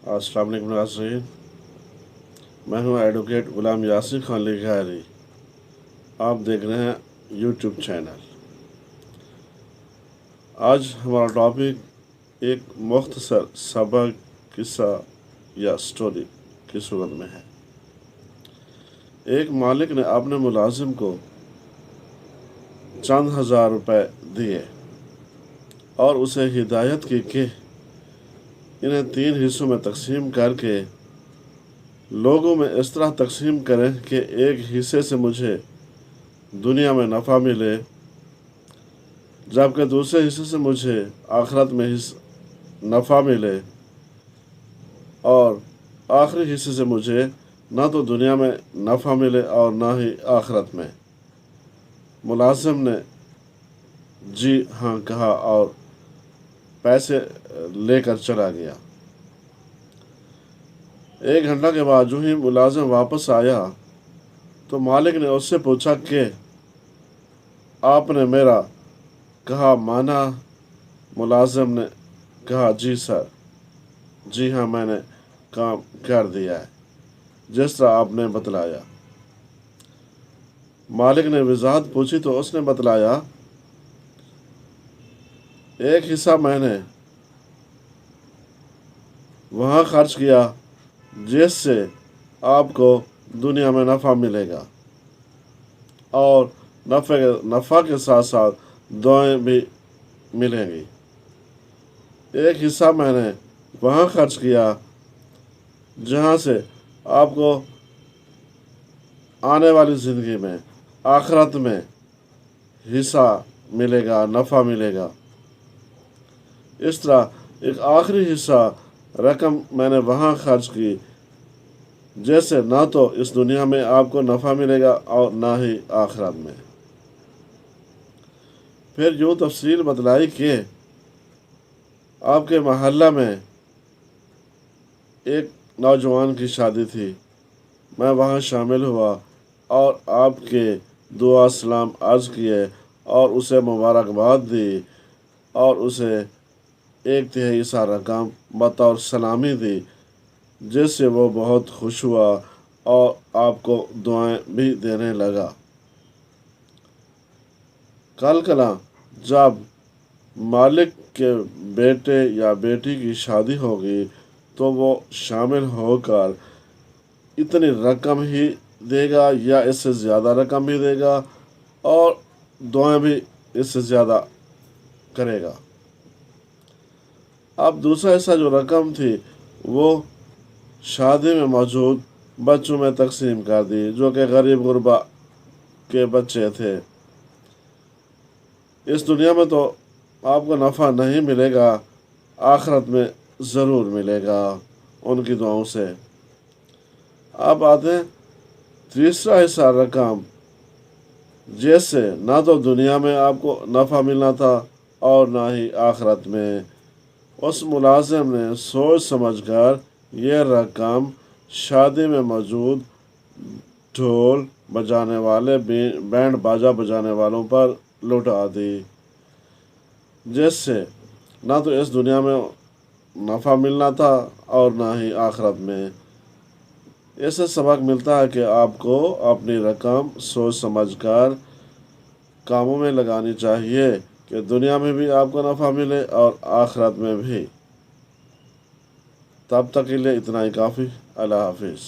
السلام علیکم ناظرین، میں ہوں ایڈوکیٹ غلام یاسر خان لکھاری۔ آپ دیکھ رہے ہیں یوٹیوب چینل۔ آج ہمارا ٹاپک ایک مختصر سبق قصہ یا سٹوری کی صورت میں ہے۔ ایک مالک نے اپنے ملازم کو چند ہزار روپے دیے اور اسے ہدایت کی کہ انہیں 3 حصوں میں تقسیم کر کے لوگوں میں اس طرح تقسیم کریں کہ ایک حصے سے مجھے دنیا میں نفع ملے، جبکہ دوسرے حصے سے مجھے آخرت میں نفع ملے، اور آخری حصے سے مجھے نہ تو دنیا میں نفع ملے اور نہ ہی آخرت میں۔ ملازم نے جی ہاں کہا اور پیسے لے کر چلا گیا۔ 1 گھنٹہ کے بعد جو ہی ملازم واپس آیا تو مالک نے اس سے پوچھا کہ آپ نے میرا کہا مانا؟ ملازم نے کہا جی سر، جی ہاں میں نے کام کر دیا ہے جس طرح آپ نے بتلایا۔ مالک نے وضاحت پوچھی تو اس نے بتلایا، ایک حصہ میں نے وہاں خرچ کیا جس سے آپ کو دنیا میں نفع ملے گا، اور نفع کے ساتھ ساتھ دعائیں بھی ملیں گی۔ ایک حصہ میں نے وہاں خرچ کیا جہاں سے آپ کو آنے والی زندگی میں آخرت میں حصہ ملے گا، نفع ملے گا۔ اس طرح ایک آخری حصہ رقم میں نے وہاں خرچ کی جیسے نہ تو اس دنیا میں آپ کو نفع ملے گا اور نہ ہی آخرت میں۔ پھر یوں تفصیل بتلائی کہ آپ کے محلہ میں ایک نوجوان کی شادی تھی، میں وہاں شامل ہوا اور آپ کے دعا سلام عرض کیے اور اسے مبارکباد دی اور اسے 1/3 حصہ رقم بطور سلامی دی، جس سے وہ بہت خوش ہوا اور آپ کو دعائیں بھی دینے لگا۔ کل جب مالک کے بیٹے یا بیٹی کی شادی ہوگی تو وہ شامل ہو کر اتنی رقم ہی دے گا یا اس سے زیادہ رقم بھی دے گا اور دعائیں بھی اس سے زیادہ کرے گا۔ اب دوسرا حصہ جو رقم تھی وہ شادی میں موجود بچوں میں تقسیم کر دی جو کہ غریب غربا کے بچے تھے۔ اس دنیا میں تو آپ کو نفع نہیں ملے گا، آخرت میں ضرور ملے گا ان کی دعاؤں سے۔ اب آتے ہیں تیسرا حصہ رقم، جیسے نہ تو دنیا میں آپ کو نفع ملنا تھا اور نہ ہی آخرت میں۔ اس ملازم نے سوچ سمجھ کر یہ رقم شادی میں موجود ڈھول بجانے والے بینڈ باجا بجانے والوں پر لوٹا دی، جس سے نہ تو اس دنیا میں نفع ملنا تھا اور نہ ہی آخرت میں۔ اس سے سبق ملتا ہے کہ آپ کو اپنی رقم سوچ سمجھ کر کاموں میں لگانی چاہیے کہ دنیا میں بھی آپ کو نفع ملے اور آخرت میں بھی۔ تب تک کے لیے اتنا ہی کافی۔ اللہ حافظ۔